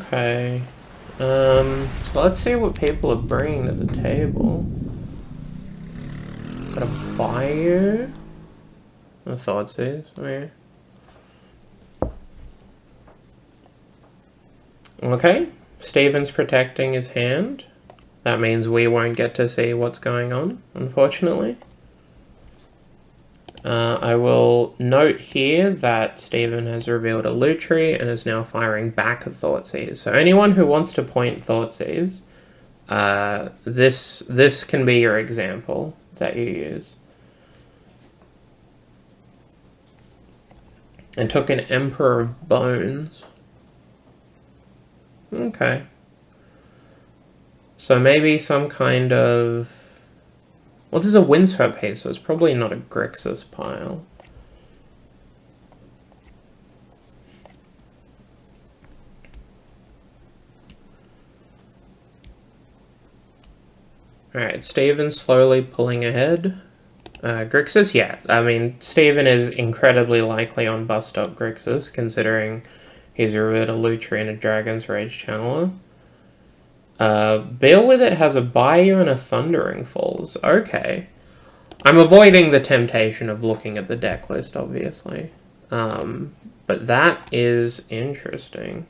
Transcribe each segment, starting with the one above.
Okay. So let's see what people are bringing to the table. Got a bio. I thought so. Yeah. Okay. Steven's protecting his hand. That means we won't get to see what's going on, unfortunately. I will note here that Steven has revealed a Lutri and is now firing back at Thoughtseize. So anyone who wants to point Thoughtseize, this can be your example that you use. And took an Emperor of Bones. Okay. So maybe some kind of... Well, this is a Windswept Haste, so it's probably not a Grixis pile. Alright, Steven's slowly pulling ahead. Grixis, yeah. I mean, Steven is incredibly likely on Bust Up Grixis, considering he's revealed a Lutri and a Dragon's Rage Channeler. Bear With It has a Bayou and a Thundering Falls. Okay. I'm avoiding the temptation of looking at the deck list, obviously. But that is interesting.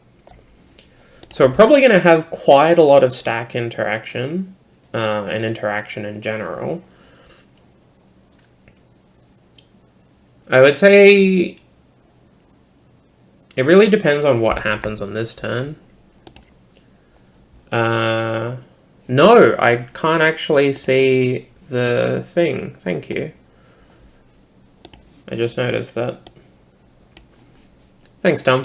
So we're probably going to have quite a lot of stack interaction, and interaction in general. I would say it really depends on what happens on this turn. No, I can't actually see the thing. Thank you. I just noticed that. Thanks, Tom.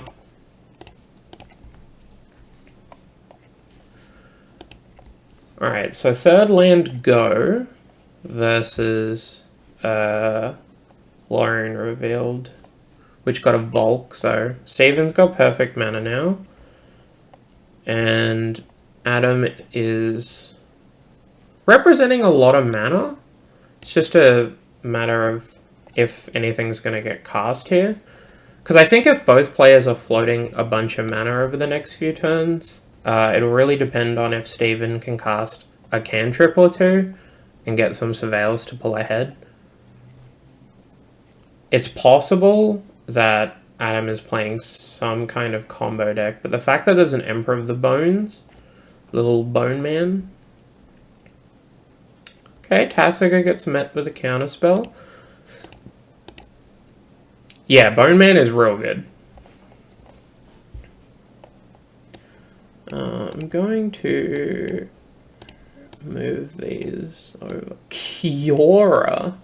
Alright, so third land go versus Lorien revealed, which got a Volk, so Steven's got perfect mana now. And Adam is representing a lot of mana. It's just a matter of if anything's going to get cast here. Because I think if both players are floating a bunch of mana over the next few turns, it'll really depend on if Steven can cast a cantrip or two and get some surveils to pull ahead. It's possible that Adam is playing some kind of combo deck, but the fact that there's an Emperor of the Bones, little Bone Man. Okay, Tasiga gets met with a counterspell. Yeah, Bone Man is real good. I'm going to move these over. Kiora.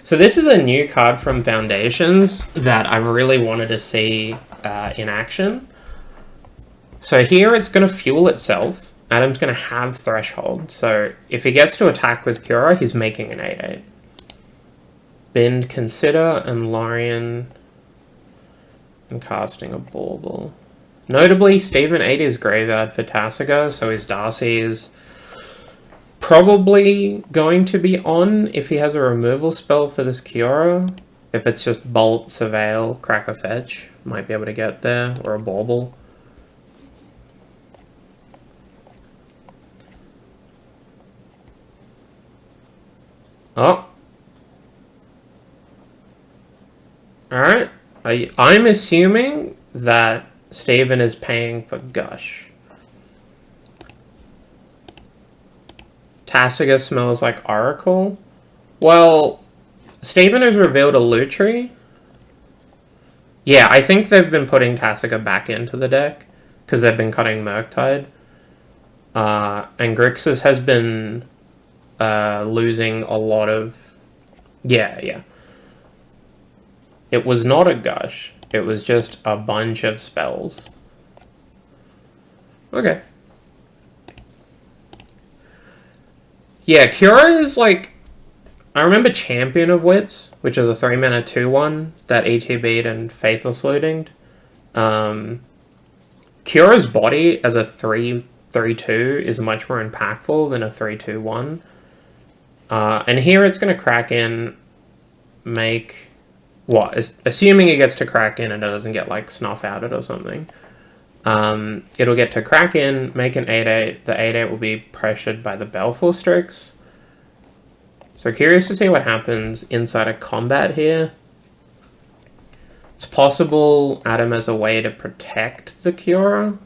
So this is a new card from Foundations that I really wanted to see in action. So here it's going to fuel itself. Adam's going to have Threshold. So if he gets to attack with Kiora, he's making an 8/8. Bend Consider and Lorien and casting a Bauble. Notably, Steven ate his Graveyard for Tasiga, so his Darcy is probably going to be on if he has a removal spell for this Kiora. If it's just Bolt, Surveil, Crack or Fetch, might be able to get there, or a Bauble. Oh. Alright. I'm assuming that Steven is paying for Gush. Tasiga smells like Oracle. Well, Steven has revealed a Lutri. Yeah, I think they've been putting Tasiga back into the deck because they've been cutting Murktide. And Grixis has been losing a lot of... Yeah. It was not a Gush. It was just a bunch of spells. Okay. Yeah, Kiora is like... I remember Champion of Wits, which is a 3-mana 2/1 that ETB'd and Faithless Looting'd. Kiora's body as a 3/3/2 is much more impactful than a 3/2/1. And here it's going to crack in, make... What? Assuming it gets to crack in and it doesn't get, like, snuff outed or something. It'll get to crack in, make an 8/8. The 8/8 will be pressured by the Baleful Strix. So curious to see what happens inside a combat here. It's possible Adam has a way to protect the Kiora.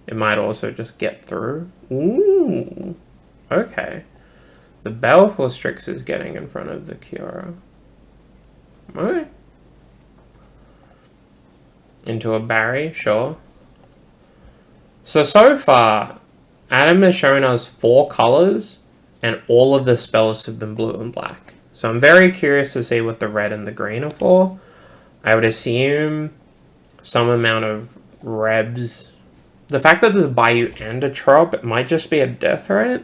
It might also just get through. Ooh, okay. The Baleful Strix is getting in front of the Kiora. Okay. Into a Barry, sure. So far, Adam has shown us 4 colors, and all of the spells have been blue and black. So I'm very curious to see what the red and the green are for. I would assume some amount of Rebs. The fact that there's a Bayou and a Trop, it might just be a death rate.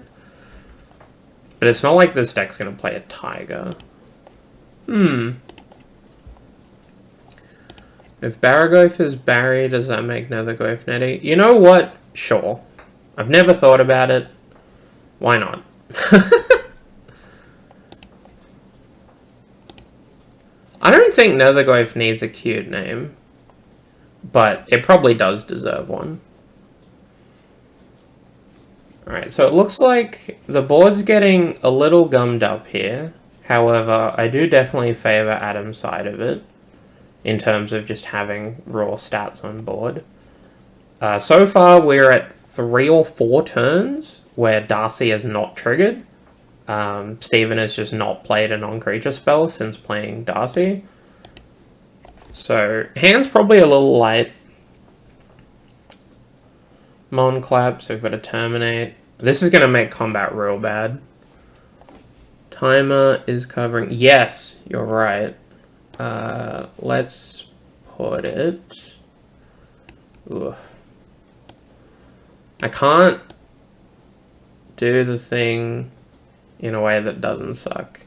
But it's not like this deck's going to play a Tiger. If Baraghoth is Barry, does that make Nethergoth Netty? You know what? Sure. I've never thought about it. Why not? I don't think Nethergoth needs a cute name. But it probably does deserve one. Alright, so it looks like the board's getting a little gummed up here. However, I do definitely favour Adam's side of it, in terms of just having raw stats on board. So far, we're at 3 or 4 turns where Darcy is not triggered. Stephen has just not played a non-creature spell since playing Darcy. So, hand's probably a little light. Mon Clap, so we've got to terminate. This is going to make combat real bad. Timer is covering... Yes, you're right. Let's put it... Ooh. I can't do the thing in a way that doesn't suck.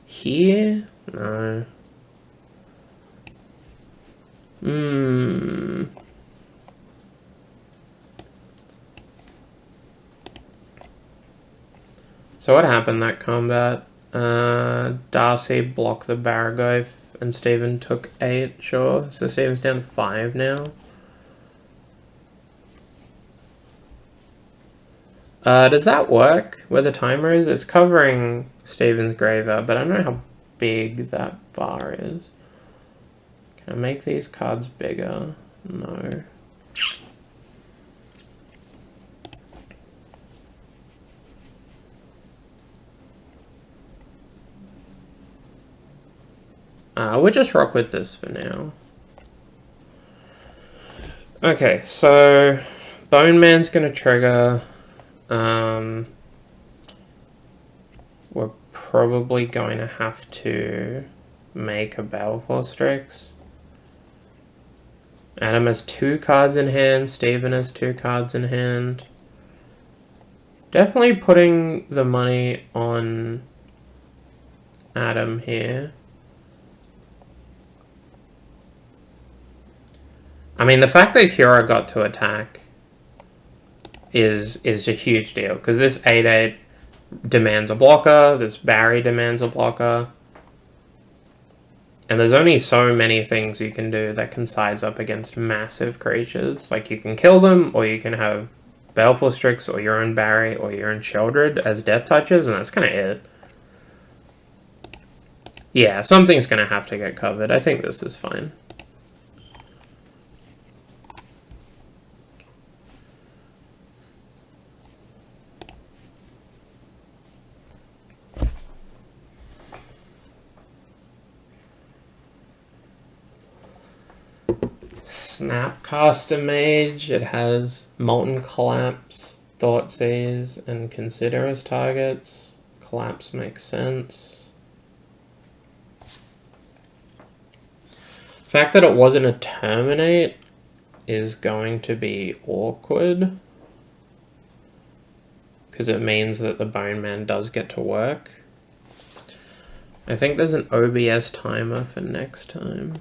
Here? No. So what happened that combat? Darcy blocked the Baraghoth and Stephen took 8, sure. So Stephen's down to 5 now. Does that work where the timer is? It's covering Stephen's graveyard, but I don't know how big that bar is. Can I make these cards bigger? No. We'll just rock with this for now. Okay, so Bone Man's gonna trigger. We're probably going to have to make a Baleful Strix. Adam has 2 cards in hand. Stephen has 2 cards in hand. Definitely putting the money on Adam here. I mean, the fact that Kiora got to attack is a huge deal, because this 8/8 demands a blocker, this Barry demands a blocker, and there's only so many things you can do that can size up against massive creatures. Like, you can kill them, or you can have Baleful Strix, or your own Barry, or your own Sheldred as death touches, and that's kind of it. Yeah, something's going to have to get covered. I think this is fine. Snapcaster Mage, it has Molten Collapse, Thoughtseize, and Consider as targets. Collapse makes sense. The fact that it wasn't a Terminate is going to be awkward, because it means that the Bone Man does get to work. I think there's an OBS timer for next time.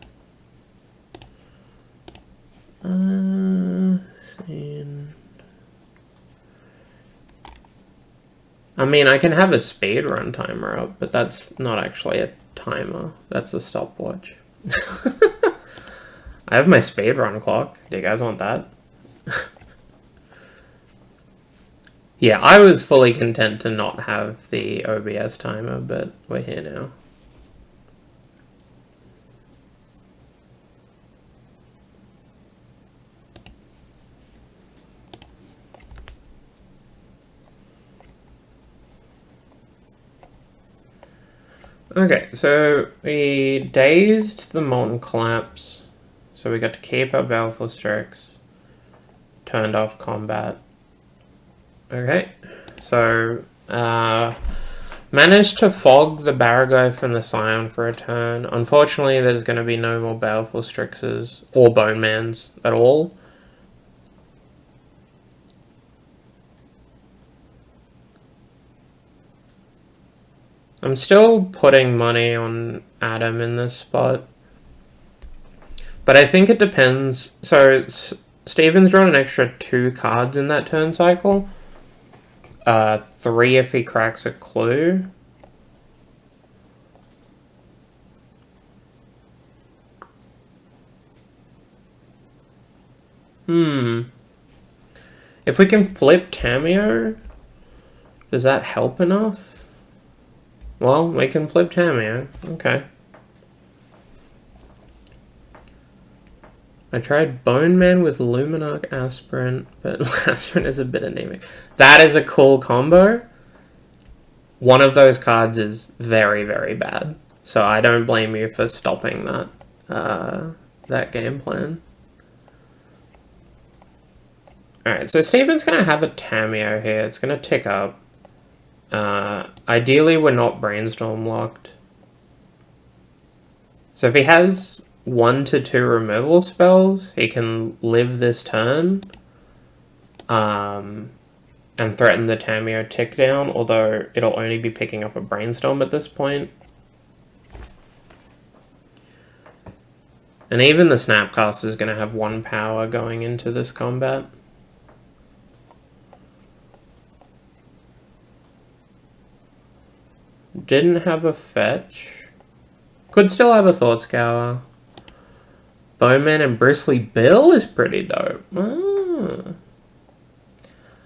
I mean, I can have a speedrun timer up, but that's not actually a timer. That's a stopwatch. I have my speedrun clock. Do you guys want that? Yeah, I was fully content to not have the OBS timer, but we're here now. Okay, so we dazed the Molten Collapse, so we got to keep our Baleful Strix, turned off combat. Okay, so managed to fog the Baragoi from the Scion for a turn. Unfortunately, there's going to be no more Baleful Strixes or Bone Mans at all. I'm still putting money on Adam in this spot. But I think it depends. So, Steven's drawn an extra 2 cards in that turn cycle. 3 if he cracks a clue. If we can flip Tamiyo, does that help enough? Well, we can flip Tamiyo. Okay. I tried Bone Man with Luminarch Aspirant, but Aspirant is a bit anemic. That is a cool combo. One of those cards is very, very bad. So I don't blame you for stopping that, that game plan. Alright, so Steven's going to have a Tamiyo here. It's going to tick up. Ideally, we're not Brainstorm locked. So if he has 1 to 2 removal spells, he can live this turn and threaten the Tamiyo tick down, although it'll only be picking up a Brainstorm at this point. And even the Snapcaster is going to have 1 power going into this combat. Didn't have a fetch. Could still have a Thought Scour. Bowman and Bristly Bill is pretty dope. Ah.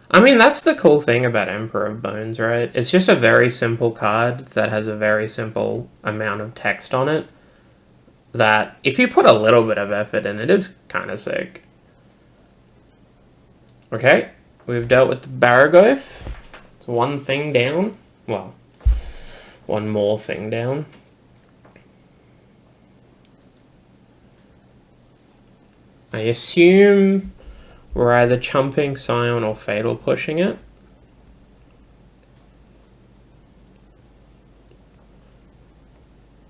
I mean, that's the cool thing about Emperor of Bones, right? It's just a very simple card that has a very simple amount of text on it. That, if you put a little bit of effort in, it is kind of sick. Okay, we've dealt with the Baragoi. It's 1 thing down. Well, 1 more thing down. I assume we're either chumping Scion or Fatal pushing it.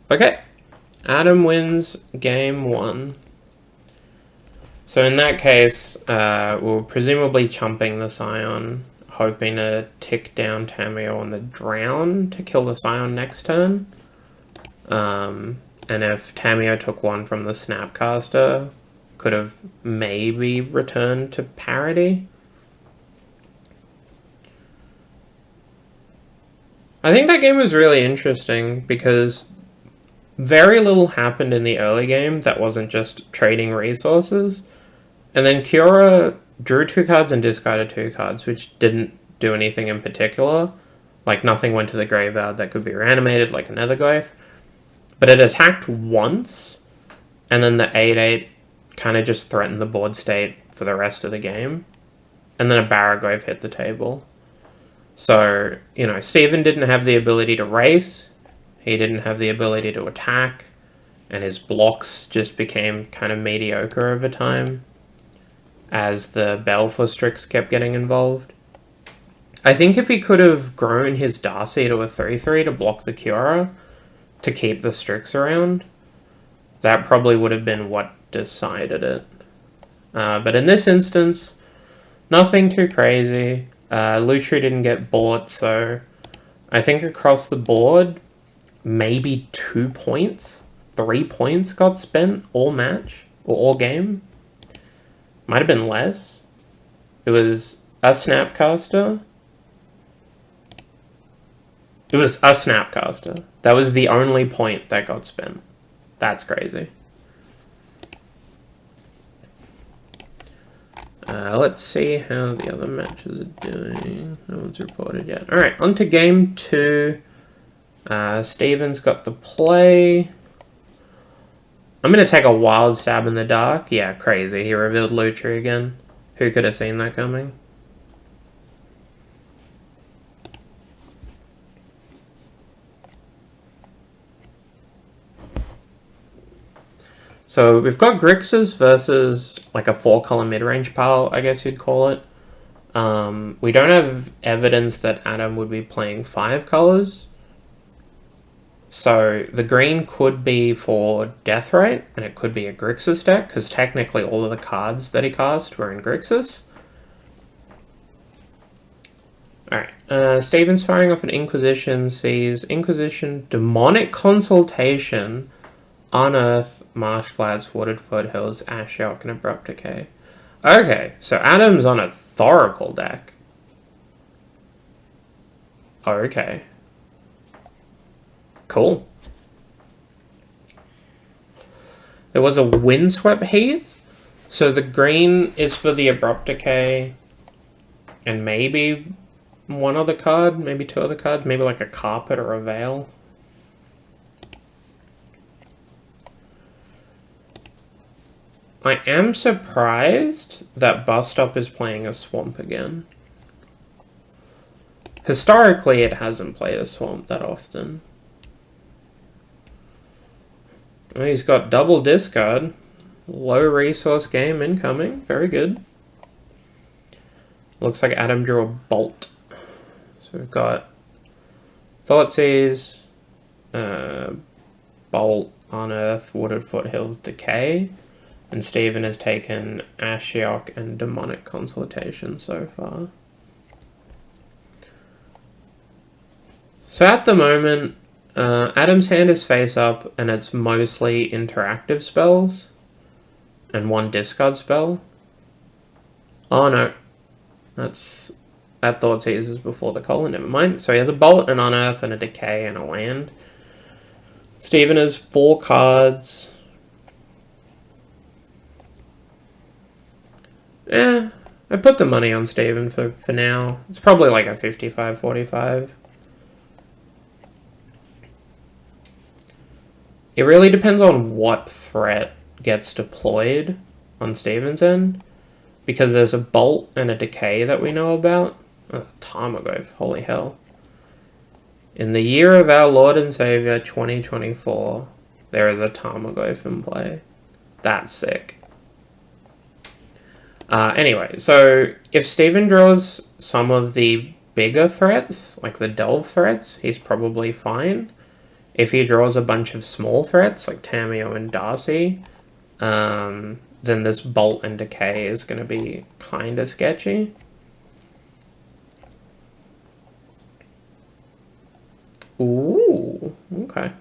Okay, Adam wins game 1. So in that case, we're presumably chumping the Scion, hoping to tick down Tamiyo on the Drown to kill the Scion next turn. And if Tamiyo took 1 from the Snapcaster, could have maybe returned to parity. I think that game was really interesting because very little happened in the early game that wasn't just trading resources. And then Kiora drew 2 cards and discarded 2 cards, which didn't do anything in particular. Like, nothing went to the graveyard that could be reanimated, like a Netherglyph. But it attacked once, and then the 8/8 kind of just threatened the board state for the rest of the game. And then a Baragoi hit the table. So, you know, Steven didn't have the ability to race. He didn't have the ability to attack. And his blocks just became kind of mediocre over time as the Baleful Strix kept getting involved. I think if he could have grown his Darcy to a 3/3 to block the Kiora to keep the Strix around, that probably would have been what decided it. But in this instance, nothing too crazy. Lutri didn't get bought, so I think across the board, maybe 2 points, 3 points got spent all match, or all game. Might have been less. It was a Snapcaster, It was a Snapcaster. That was the only point that got spent. That's crazy. Let's see how the other matches are doing. No one's reported yet. Alright, on to game 2. Steven's got the play. I'm going to take a wild stab in the dark. Yeah, crazy. He revealed Lutri again. Who could have seen that coming? So we've got Grixis versus like a 4-color mid-range pile, I guess you'd call it. We don't have evidence that Adam would be playing 5 colors. So the green could be for Death Rate, and it could be a Grixis deck, because technically all of the cards that he cast were in Grixis. Alright, Steven's firing off an Inquisition, sees Inquisition, Demonic Consultation, Unearth, Marsh Flats, Wooded Foothills, Ashiok, and Abrupt Decay. Okay, so Adam's on a Thoracle deck. Okay. Cool. There was a Windswept Heath. So the green is for the Abrupt Decay. And maybe one other card, maybe 2 other cards, maybe like a Carpet or a Veil. I am surprised that Bus Stop is playing a Swamp again. Historically, it hasn't played a Swamp that often. Oh, he's got double discard. Low resource game incoming. Very good. Looks like Adam drew a Bolt. So we've got Thoughtseize, Bolt, Unearth, Wooded Foothills, Decay. And Steven has taken Ashiok and Demonic Consultation so far. So at the moment, Adam's hand is face up, and it's mostly interactive spells and 1 discard spell. Oh no, that Thoughtseize is before the colon. Never mind. So he has a Bolt, an Unearth, and a Decay, and a land. Steven has 4 cards. I put the money on Steven for now. It's probably like a 55-45. It really depends on what threat gets deployed on Steven's end, because there's a Bolt and a Decay that we know about. Oh, Tarmogoyf, holy hell. In the year of our Lord and Savior 2024, there is a Tarmogoyf in play. That's sick. Anyway, so if Steven draws some of the bigger threats, like the Delve threats, he's probably fine. If he draws a bunch of small threats, like Tamio and Darcy, then this Bolt and Decay is going to be kind of sketchy. Ooh, okay.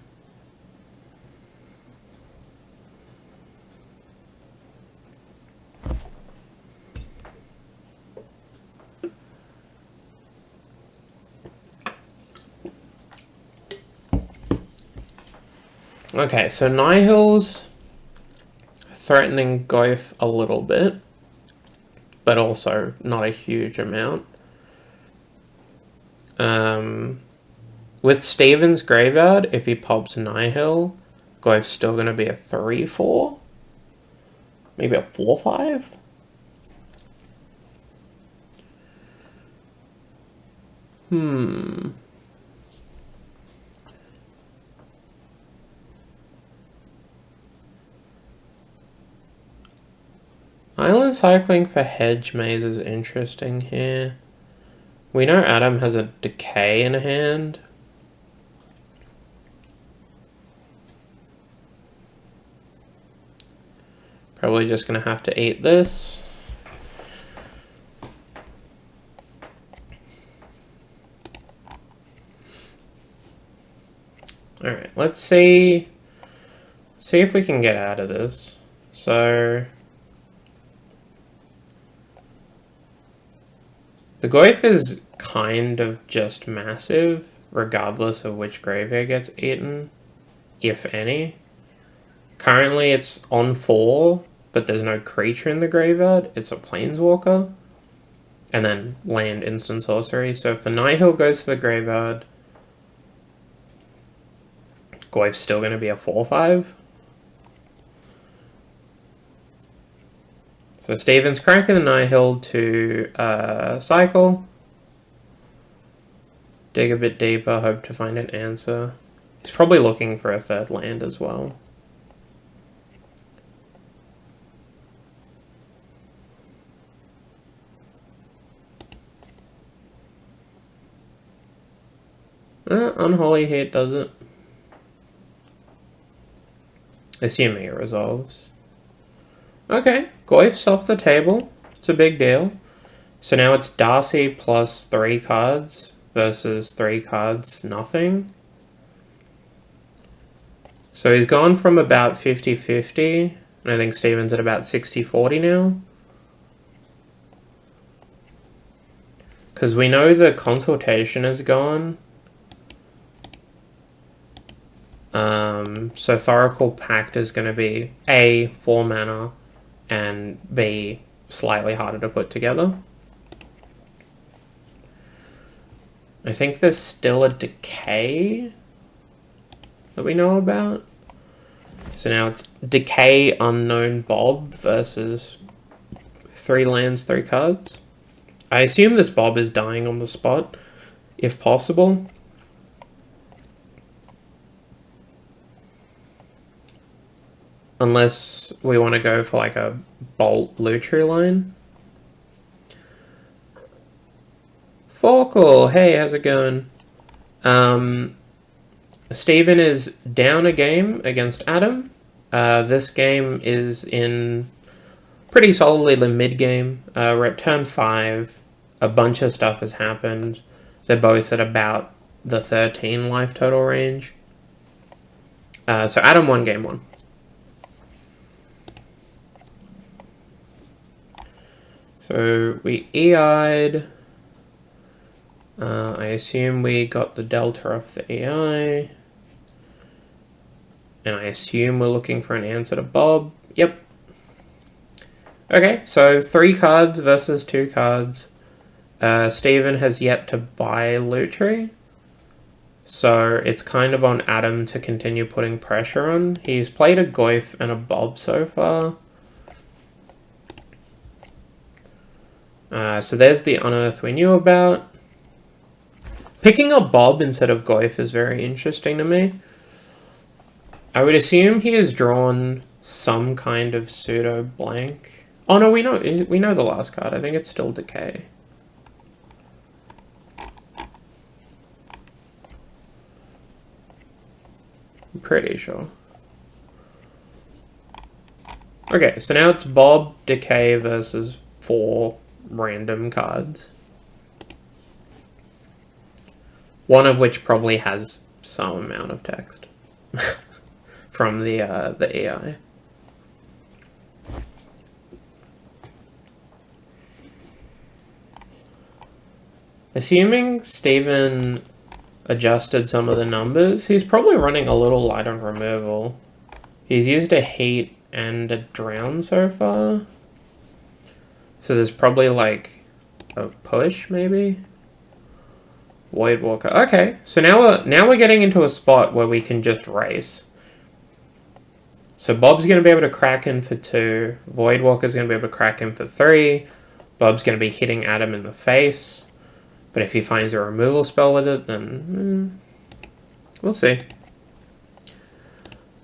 Okay, so Nihil's threatening Goyf a little bit, but also not a huge amount. With Steven's Graveyard, if he pops Nihil, Goyf's still going to be a 3-4? Maybe a 4-5? Island cycling for Hedge Maze is interesting here. We know Adam has a Decay in hand. Probably just going to have to eat this. Alright, let's see if we can get out of this. So the Goyf is kind of just massive, regardless of which graveyard gets eaten, if any. Currently it's on 4, but there's no creature in the graveyard. It's a planeswalker. And then land, instant sorcery. So if the Nihil goes to the graveyard, Goyf's still going to be a 4/5. So Steven's cracking the Nihil to cycle. Dig a bit deeper, hope to find an answer. He's probably looking for a third land as well. Unholy Heat does it. Assuming it resolves. Okay, Goyf's off the table. It's a big deal. So now it's Darcy plus 3 cards versus 3 cards, nothing. So he's gone from about 50-50, and I think Steven's at about 60-40 now. Because we know the consultation is gone. So Thoracle Pact is going to be A, 4 mana, and B, slightly harder to put together. I think there's still a Decay that we know about. So now it's Decay Unknown Bob versus 3 lands, 3 cards. I assume this Bob is dying on the spot, if possible. Unless we want to go for like a Bolt Lutri line. Thoracle, hey, how's it going? Steven is down a game against Adam. This game is in pretty solidly the mid-game. We're at turn 5. A bunch of stuff has happened. They're both at about the 13 life total range. So Adam won game 1. So we EI'd. I assume we got the delta off the EI. And I assume we're looking for an answer to Bob. Yep. Okay, so 3 cards versus 2 cards. Steven has yet to buy Lutri. So it's kind of on Adam to continue putting pressure on. He's played a Goyf and a Bob so far. So there's the Unearth we knew about. Picking a Bob instead of Goyf is very interesting to me. I would assume he has drawn some kind of pseudo blank. Oh no, we know the last card. I think it's still Decay. I'm pretty sure. Okay, so now it's Bob, Decay versus 4 random cards. One of which probably has some amount of text from the AI. Assuming Steven adjusted some of the numbers, he's probably running a little light on removal. He's used a Heat and a Drown so far. So there's probably like a push, maybe? Voidwalker. Okay, so now we're getting into a spot where we can just race. So Bob's going to be able to crack in for 2. Voidwalker's going to be able to crack in for 3. Bob's going to be hitting Adam in the face. But if he finds a removal spell with it, then we'll see.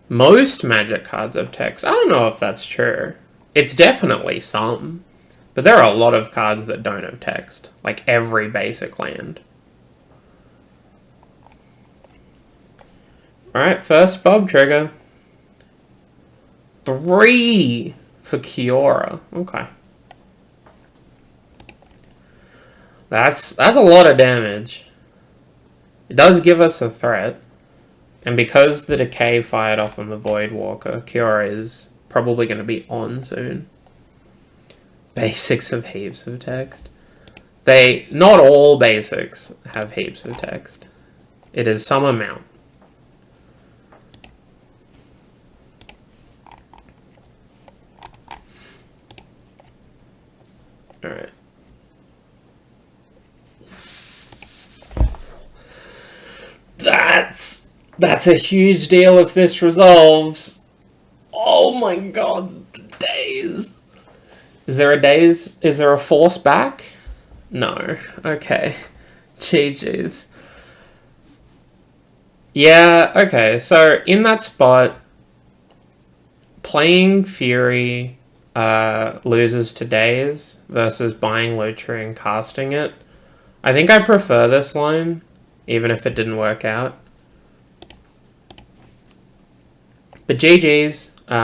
Most Magic cards have text. I don't know if that's true. It's definitely some. But there are a lot of cards that don't have text. Like every basic land. Alright, first Bob trigger. 3 for Kiora. Okay. That's a lot of damage. It does give us a threat. And because the Decay fired off on the Voidwalker, Kiora is probably going to be on soon. Basics have heaps of text. Not all basics have heaps of text. It is some amount. Alright. That's a huge deal if this resolves. Oh my god, days. Is there a days? Is there a force back? No. Okay. GG's. Yeah, okay. So in that spot, playing Fury loses to days versus buying Lutri and casting it. I think I prefer this line, even if it didn't work out. But GG's.